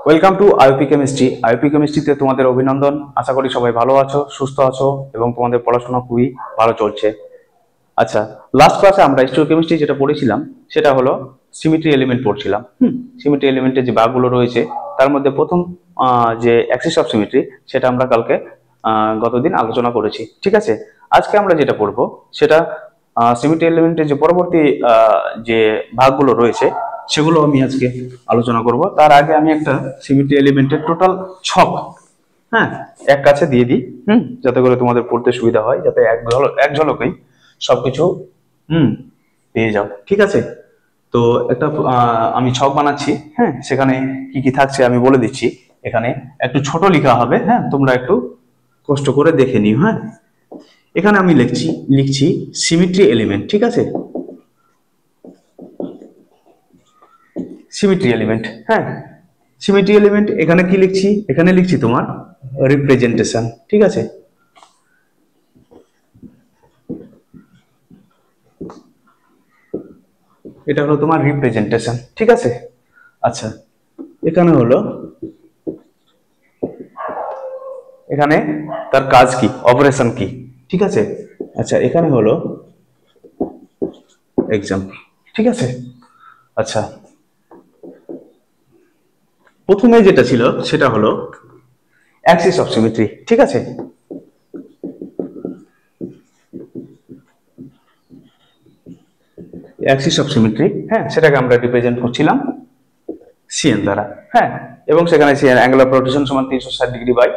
Welcome to IOP chemistry. IOP কেমিস্ট্রিতে তোমাদের অভিনন্দন। আশা করি সবাই ভালো আছো, সুস্থ আছো এবং তোমাদের পড়াশোনা খুবই ভালো চলছে। আচ্ছা, লাস্ট ক্লাসে আমরা স্টোইকিওমেট্রি যেটা পড়েছিলাম সেটা হলো সিমেট্রি এলিমেন্ট পড়ছিলাম। সিমেট্রি এলিমেন্টের যে ভাগগুলো রয়েছে তার মধ্যে প্রথম যে অ্যাক্সিস অফ সিমেট্রি সেটা আমরা কালকে গতদিন আলোচনা করেছি। ঠিক আছে, আজকে আমরা যেটা পড়বো সেটা সিমেট্রি এলিমেন্টের যে পরবর্তী যে ভাগগুলো রয়েছে সেগুলো আমি আজকে আলোচনা করব। তার আগে আমি একটা সিমেট্রি এলিমেন্টের টোটাল ছক এক কাছে দিয়ে দিই, যাতে করে তোমাদের পড়তে সুবিধা হয়, যাতে এক ঝলকেই সবকিছু পেয়ে যাও। ঠিক আছে, তো একটা আমি ছক বানাচ্ছি। সেখানে কি কি থাকছে আমি বলে দিচ্ছি। এখানে একটু ছোট লেখা হবে, তোমরা একটু কষ্ট করে দেখে নিও। এখানে আমি লিখছি সিমেট্রি এলিমেন্ট। ঠিক আছে, সিমেট্রি এলিমেন্ট। সিমেট্রি এলিমেন্ট এখানে কি লিখছি? এখানে লিখছি তোমার রিপ্রেজেন্টেশন। ঠিক আছে, এটা হলো তোমার রিপ্রেজেন্টেশন। ঠিক আছে, আচ্ছা এখানে হলো, এখানে তার কাজ কি, অপারেশন কি। ঠিক আছে, আচ্ছা এখানে হলো এক্সাম্পল। ঠিক আছে, আচ্ছা প্রথমে যেটা ছিল সেটা হলো অ্যাক্সিস অফ সিমেট্রি। ঠিক আছে, অ্যাক্সিস অফ সিমেট্রি, সেটাকে আমরা রিপ্রেজেন্ট করছিলাম সিএন দ্বারা। এবং সেখানে সিএন অ্যাঙ্গেল অফ রোটেশন সমান 360 ডিগ্রি বাই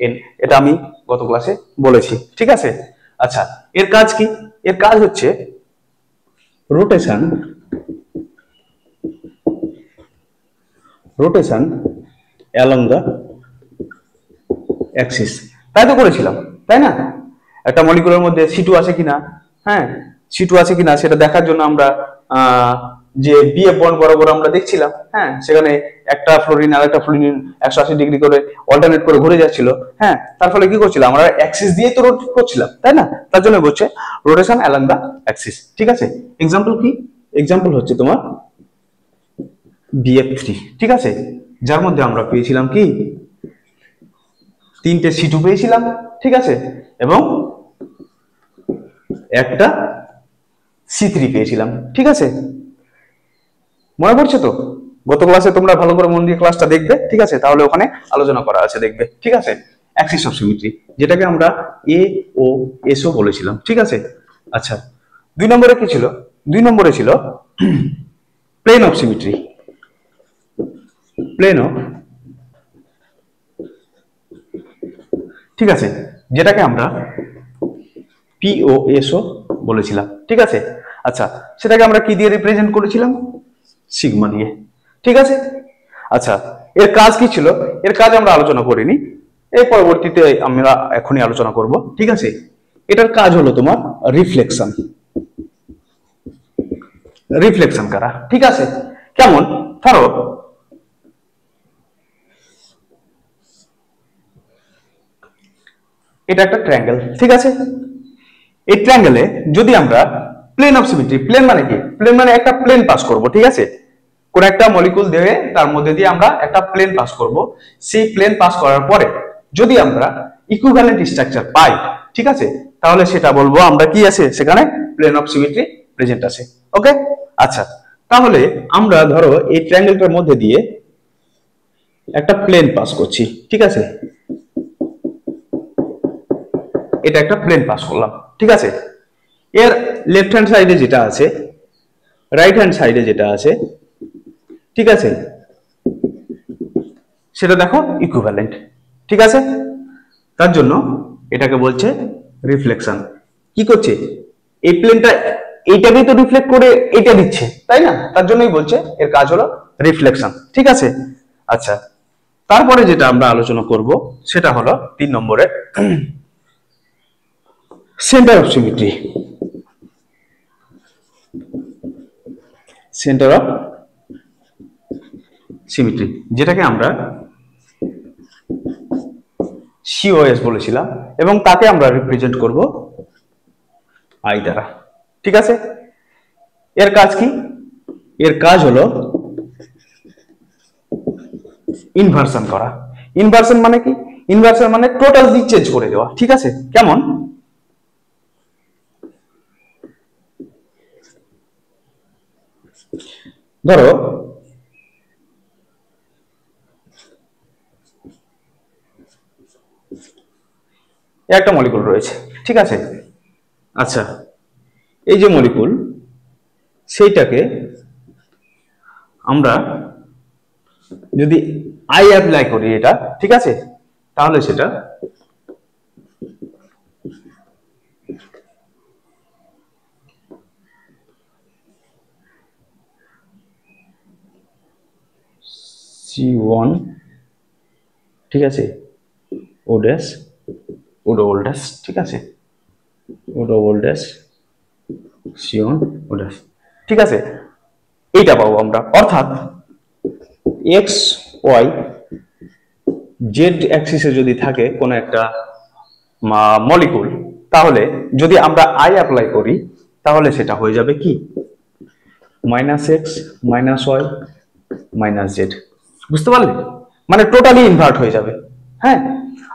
এন, এটা আমি গত ক্লাসে বলেছি। ঠিক আছে, আচ্ছা এর কাজ কি? এর কাজ হচ্ছে রোটেশন অ্যালং দ্য অ্যাক্সিস। তাই তো করেছিলাম, তাই না? একটা মলিকুলের মধ্যে সিটু আছে কিনা, সিটু আছে কিনা সেটা দেখার জন্য আমরা যে বিএফ বন্ড বরাবর আমরা দেখছিলাম। সেখানে একটা ফ্লোরিন আর একটা ফ্লোরিন 180 ডিগ্রি করে অল্টারনেট করে ঘুরে যাচ্ছিল। তার ফলে কি করছিলাম আমরা? অ্যাক্সিস দিয়ে তো রোটেট করছিলাম, তাই না? তার জন্য বলছে রোটেশন অ্যালং দা অ্যাক্সিস। ঠিক আছে, এক্সাম্পল কি? এক্সাম্পল হচ্ছে তোমার বিএফ3। ঠিক আছে, যার মধ্যে আমরা পেয়েছিলাম কি, 3টে সিটু পেয়েছিলাম। ঠিক আছে, এবং একটা সি3 পেয়েছিলাম। ঠিক আছে, মনে পড়ছে তো? গত ক্লাসে তোমরা ভালো করে মন দিয়ে ক্লাসটা দেখবে। ঠিক আছে, তাহলে ওখানে আলোচনা করা আছে, দেখবে। ঠিক আছে, অ্যাক্সিস অফ সিমেট্রি, যেটাকে আমরা এ ও এস ও বলেছিলাম। ঠিক আছে, আচ্ছা 2 নম্বরে কি ছিল? 2 নম্বরে ছিল plane of symmetry. Plane of, ঠিক আছে, যেটাকে আমরা পিওএসও বলেছিলাম। ঠিক আছে, আচ্ছা সেটাকে আমরা কি দিয়ে রিপ্রেজেন্ট করেছিলাম? সিগমা দিয়ে। ঠিক আছে, আচ্ছা এর কাজ কি ছিল? এর কাজ আমরা আলোচনা করিনি, এই পরবর্তীতে আমরা এখনই আলোচনা করব। ঠিক আছে, এটার কাজ হলো তোমার রিফ্লেকশন করা। ঠিক আছে, কেমন? ধরো এটা একটা ট্রায়াঙ্গেল। ঠিক আছে, এই ট্রায়াঙ্গেলে যদি আমরা প্লেন অফ সিমেট্রি, প্লেন মানে কি? প্লেন মানে একটা প্লেন পাস করব। ঠিক আছে, কোন একটা মলিকুল দিয়ে তার মধ্যে দিয়ে আমরা একটা প্লেন পাস করব। সেই প্লেন পাস করার পরে যদি আমরা ইকুইভ্যালেন্ট স্ট্রাকচার পাই, ঠিক আছে, তাহলে সেটা বলবো আমরা কি আছে সেখানে প্লেন অফ সিমেট্রি প্রেজেন্ট আছে। ওকে, আচ্ছা তাহলে আমরা ধরো এই ট্রায়াঙ্গেলটার মধ্যে দিয়ে একটা প্লেন পাস করছি। ঠিক আছে, এটা একটা প্লেন পাস করলাম। ঠিক আছে, এর লেফট হ্যান্ড সাইডে যেটা আছে, রাইট হ্যান্ড সাইডে যেটা আছে, ঠিক আছে, সেটা দেখো ইকুইভ্যালেন্ট। ঠিক আছে, তার জন্য এটাকে বলছে রিফ্লেকশন। কি করছে? এই প্লেনটা এইটাকেই তো রিফ্লেক্ট করে এটা দিচ্ছে, তাই না? তার জন্যই বলছে এর কাজ হলো রিফ্লেকশন। ঠিক আছে, আচ্ছা তারপরে যেটা আমরা আলোচনা করব সেটা হলো 3 নম্বরে centre of symmetry. Centre of symmetry, যেটাকে আমরা সিওএস বলেছিলাম, এবং তাকে আমরা রিপ্রেজেন্ট করব আই দ্বারা। ঠিক আছে, এর কাজ কি? এর কাজ হলো ইনভার্সন করা। ইনভার্সন মানে কি? ইনভার্সন মানে টোটালি চেঞ্জ করে দেওয়া। ঠিক আছে, কেমন? ধরো একটা মলিকুল রয়েছে, ঠিক আছে। আচ্ছা, এই যে মলিকুল, সেইটাকে আমরা যদি আই অ্যাপ্লাই করি এটা, ঠিক আছে, তাহলে সেটা C1, ঠিক আছে, ও ড্যাশ, ও ডবল ড্যাশ, ঠিক আছে, ও ডবল ড্যাশ C1 ও ড্যাশ, ঠিক আছে, এইটা পাবো আমরা। অর্থাৎ এক্স ওয়াই জেড অ্যাক্সিসে যদি থাকে কোনো একটা মলিকুল, তাহলে যদি আমরা আই অ্যাপ্লাই করি তাহলে সেটা হয়ে যাবে কি minus x minus y minus z. বুঝতে পারলে? মানে টোটালি ইনভার্ট হয়ে যাবে। হ্যাঁ,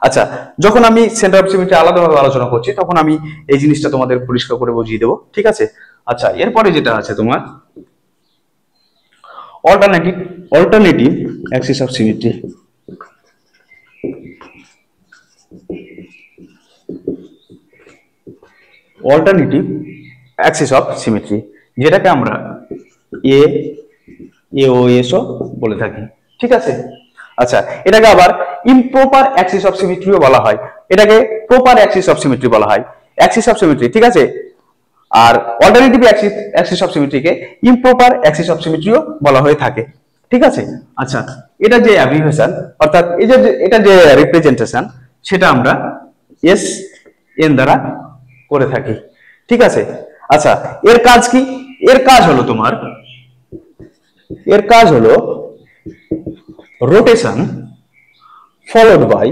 আচ্ছা, যখন আমি সেন্টার অফ সিমেট্রি আলাদাভাবে আলোচনা করছি তখন আমি এই জিনিসটা তোমাদের পরিষ্কার করে বুঝিয়ে দেবো, ঠিক আছে। আচ্ছা, এরপরে যেটা আছে তোমার alternative axis of symmetry. Alternative axis of symmetry, যেটাকে আমরা এওএসও বলে থাকি, ঠিক আছে। আচ্ছা, এটাকে আবার ইমপ্রপার অ্যাক্সিস অফ সিমেট্রিও বলা হয়, এটাকে প্রপার অ্যাক্সিস অফ সিমেট্রি বলা হয়, অ্যাক্সিস অফ সিমেট্রি, ঠিক আছে। আর অল্টারনেটিভ অ্যাক্সিস অফ সিমেট্রিকে ইমপ্রপার অ্যাক্সিস অফ সিমেট্রিও বলা হয়ে থাকে, ঠিক আছে। আচ্ছা, এটা যে অ্যাব্রিভিয়েশন, অর্থাৎ এই যে এটা যে রিপ্রেজেন্টেশন, সেটা আমরা এস এন দ্বারা করে থাকি, ঠিক আছে। আচ্ছা, এর কাজ কি? এর কাজ হলো তোমার, এর কাজ হলো রোটেশন ফলোড বাই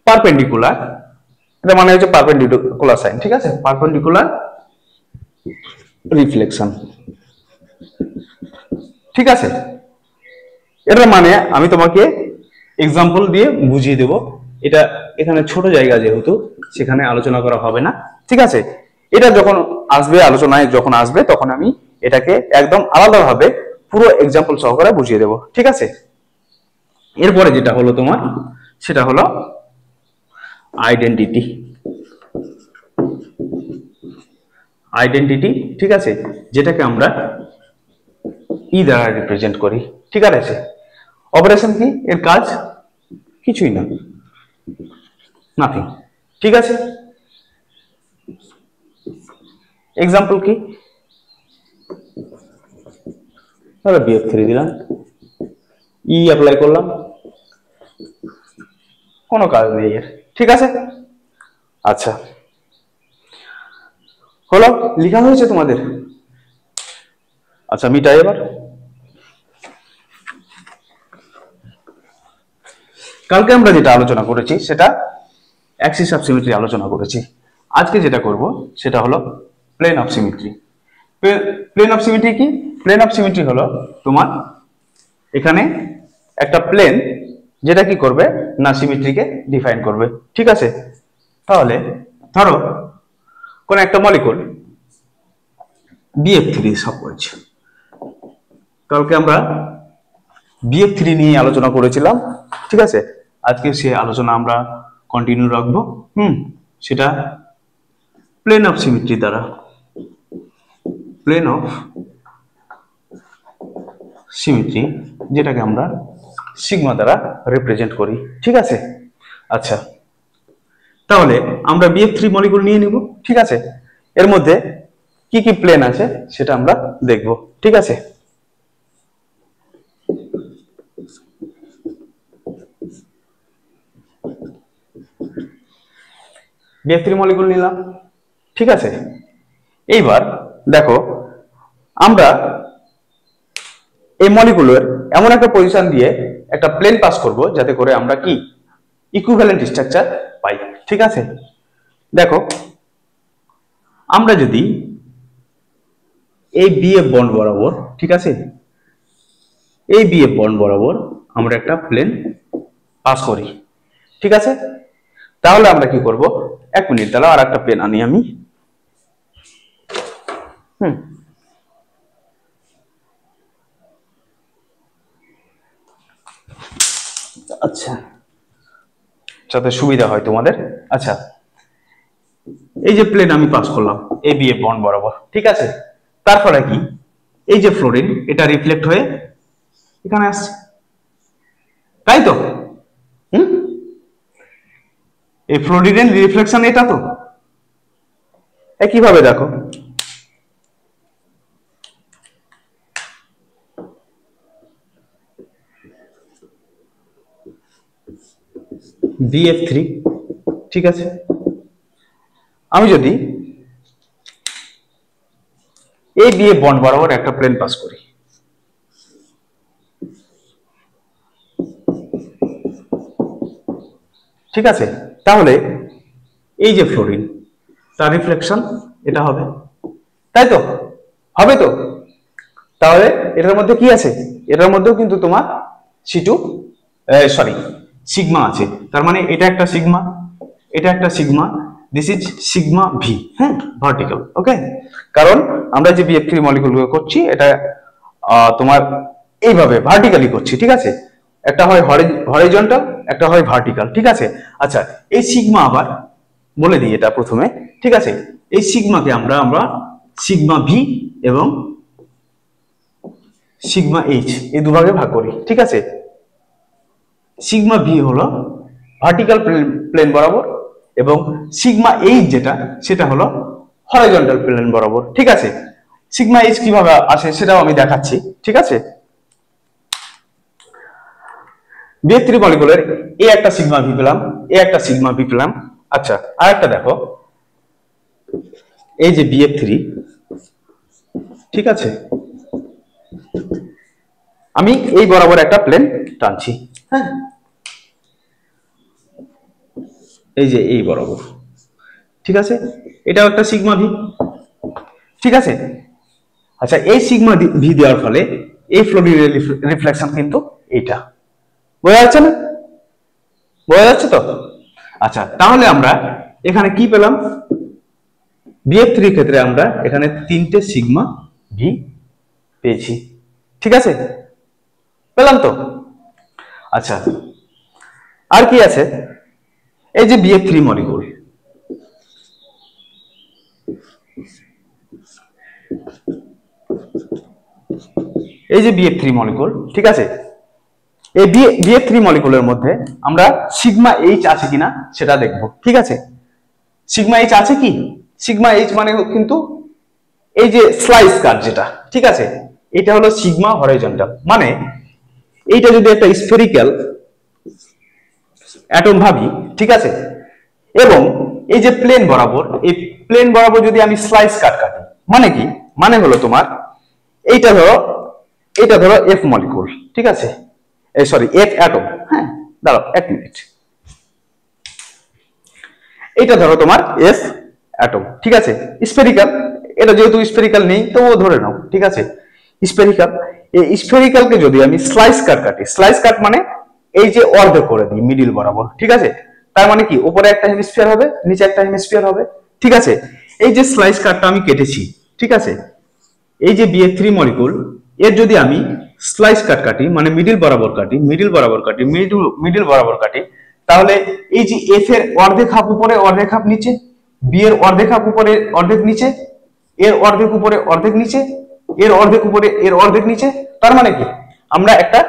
পারপেন্ডিকুলার, এটা মানে হচ্ছে পারপেন্ডিকুলার সাইন, ঠিক আছে, পারপেন্ডিকুলার রিফ্লেকশন, ঠিক আছে। এটার মানে আমি তোমাকে এক্সাম্পল দিয়ে বুঝিয়ে দেব, এটা এখানে ছোট জায়গা যেহেতু সেখানে আলোচনা করা হবে না, ঠিক আছে। এটা যখন আসবে, আলোচনায় যখন আসবে, তখন আমি এটাকে একদম আলাদাভাবে পুরো এক্সাম্পল সহকারে বুঝিয়ে দেব, ঠিক আছে। এরপরে যেটা হলো তোমার, সেটা হলো আইডেন্টিটি। ঠিক আছে, যেটাকে আমরা ই দ্বারা রিপ্রেজেন্ট করি, ঠিক আছে। অপারেশন কি? এর কাজ কিছুই না, নাথিং, ঠিক আছে। এক্সাম্পল কি? তাহলে BF3 দিলাম, ই অ্যাপ্লাই করলাম, কোনো কাজ নেই এর, ঠিক আছে। আচ্ছা, হলো, লেখা হয়েছে তোমাদের? আচ্ছা, মিটাই এবার। কালকে আমরা যেটা আলোচনা করেছি সেটা অ্যাক্সিস অফ সিমেট্রি আলোচনা করেছি। আজকে যেটা করব সেটা হলো plane of symmetry. Plane of symmetry কি? প্লেন অফ সিমেট্রি হলো তোমার এখানে একটা প্লেন যেটা কি করবে না সিমেট্রিকে ডিফাইন করবে, ঠিক আছে। তাহলে ধরো কোন একটা মলিকুল BF3 সাপোজ, কালকে আমরা BF3 নিয়ে আলোচনা করেছিলাম, ঠিক আছে। আজকে সে আলোচনা আমরা কন্টিনিউ রাখবো, সেটা প্লেন অফ সিমেট্রি দ্বারা, প্লেন অফ সিমেট্রি, যেটাকে আমরা সিগমা দ্বারা রিপ্রেজেন্ট করি, ঠিক আছে। আচ্ছা, তাহলে আমরা BF3 মলিকুল নিয়ে নিব, ঠিক আছে। এর মধ্যে কি কি প্লেন আছে সেটা আমরা দেখব, ঠিক আছে। BF3 মলিকুল নিলাম, ঠিক আছে। এইবার দেখো, আমরা এই মলিকুলের এমন একটা পজিশন দিয়ে একটা প্লেন পাস করব যাতে করে আমরা কি ইকুইভ্যালেন্ট স্ট্রাকচার পাই, ঠিক আছে। দেখো, আমরা যদি এই বিএফ বন্ড বরাবর, ঠিক আছে, এই বিএফ বন্ড বরাবর আমরা একটা প্লেন পাস করি, ঠিক আছে। তাহলে আমরা কি করব, 1 মিনিট, তাহলে আর একটা পেন আনি আমি। আচ্ছা, যাতে সুবিধা হয় তোমাদের। আচ্ছা, এই যে প্লেন আমি পাস করলাম এ বি এ বন্ড বরাবর, ঠিক আছে। তারপরে কি, এই যে ফ্লোরিন এটা রিফ্লেক্ট হয়ে এখানে আসছে, তাই তো? এই ফ্লোরিনের রিফ্লেকশন এটা তো একইভাবে দেখো, BF3, ঠিক আছে। আমি যদি এই BF বন্ড বরাবর একটা প্লেন পাস করি, ঠিক আছে, তাহলে এই যে ফ্লোরিন তার রিফ্লেকশন এটা হবে, তাই তো? হবে তো? তাহলে এটার মধ্যে কি আছে, এটার মধ্যেও কিন্তু তোমার C2 সরি সিগমা আছে, তার মানে এটা একটা সিগমা, এটা একটা sigma, this is sigma V, হ্যাঁ, ভার্টিক্যাল, ওকে। কারণ আমরা যে BF3 মলিকিউল করছি এটা তোমার এইভাবে ভার্টিক্যালি করছি, ঠিক আছে। একটা হয় হরিজন্টাল, একটা হয় ভার্টিক্যাল, ঠিক আছে। আচ্ছা, এই সিগমা আবার বলে দিই এটা প্রথমে, ঠিক আছে। এই সিগমাকে আমরা সিগমা ভি এবং সিগমা এইচ এই দুভাগে ভাগ করি, ঠিক আছে। সিগমা ভি হলো ভার্টিক্যাল প্লেন বরাবর এবং সিগমা এইচ যেটা সেটা হলো হরিজন্টাল প্লেন বরাবর, ঠিক আছে। সিগমা এইচ কিভাবে আসে সেটাও আমি দেখাচ্ছি, ঠিক আছে। BF3 মলিকুলের এ একটা সিগমা ভি পেলাম, এ একটা সিগমা ভি পেলাম। আচ্ছা, আরেকটা দেখো, এই যে BF3, ঠিক আছে, আমি এই বরাবর একটা প্লেন টানছি, হ্যাঁ, এই যে এই বরাবর, ঠিক আছে, এটাও একটা সিগমা ভি, ঠিক আছে। আচ্ছা, এই সিগমা ভি দেওয়ার ফলে এই ফ্লোরিনের রিফ্লেকশন কিন্তু এইটা, বোঝা যাচ্ছে না? বোঝা যাচ্ছে তো? আচ্ছা, তাহলে আমরা এখানে কি পেলাম, BF3 ক্ষেত্রে আমরা এখানে 3টে সিগমা ভি পেয়েছি, ঠিক আছে, পেলাম তো? আচ্ছা, আর কি আছে, এই যে BF3 মলিকুল, এই যে BF3 মলিকুল, ঠিক আছে। এই BF3 মলিকুলের মধ্যে আমরা সিগমা এইচ আছে কিনা সেটা দেখব, ঠিক আছে। সিগমা এইচ আছে কি, সিগমা এইচ মানে কিন্তু এই যে স্লাইস কাট যেটা, ঠিক আছে, এটা হলো সিগমা হরিজন্টাল, মানে এইটা যদি একটা স্ফেরিক্যাল অ্যাটম ভাবি, ঠিক আছে, এবং এই যে প্লেন বরাবর, এই প্লেন বরাবর যদি আমি স্লাইস কাট কাটি, মানে কি, মানে হলো তোমার এইটা ধরো, এটা ধরো এফ মলিকুল, ঠিক আছে, এই সরি এফ অ্যাটম, হ্যাঁ, দাঁড়াও 1 মিনিট, এটা ধরো তোমার এফ অ্যাটম, ঠিক আছে, স্ফেরিক্যাল, এটা যেহেতু স্ফেরিক্যাল নেই তো ও ধরে নাও, ঠিক আছে, স্ফেরিক্যাল। এই স্ফেরিক্যালকে যদি আমি স্লাইস কাট কাটি, স্লাইস কাট মানে এই যে অর্ধেক করে দিই মিডিল বরাবর, ঠিক আছে, তার মানে কি উপরে একটা হেমিস্ফিয়ার হবে, নিচে একটা হেমিস্ফিয়ার হবে, ঠিক আছে। এই যে স্লাইস কাটটা আমি কেটেছি, ঠিক আছে, এই যে BF3 মলিকুল এর যদি আমি স্লাইস কাট কাটি মানে মিডিল বরাবর কাটি, মিডিল বরাবর কাটি, মিডিল বরাবর কাটি, তাহলে এই যে এফ এর অর্ধেক হাফ উপরে অর্ধেক হাফ নিচে, বি এর অর্ধেক হাফ উপরে অর্ধেক নিচে, এর অর্ধেক উপরে অর্ধেক নিচে, এর অর্ধেক উপরে এর অর্ধেক নিচে, তার মানে কি আমরা একটা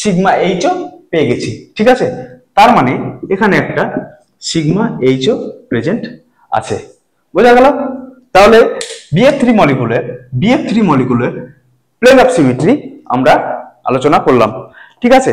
সিগমা এইচও পেয়ে গেছি, ঠিক আছে। তার মানে এখানে একটা সিগমা এইচও প্রেজেন্ট আছে, বোঝা গেল? তাহলে BF3 মলিকুলের প্লেন অফ সিমেট্রি আমরা আলোচনা করলাম, ঠিক আছে।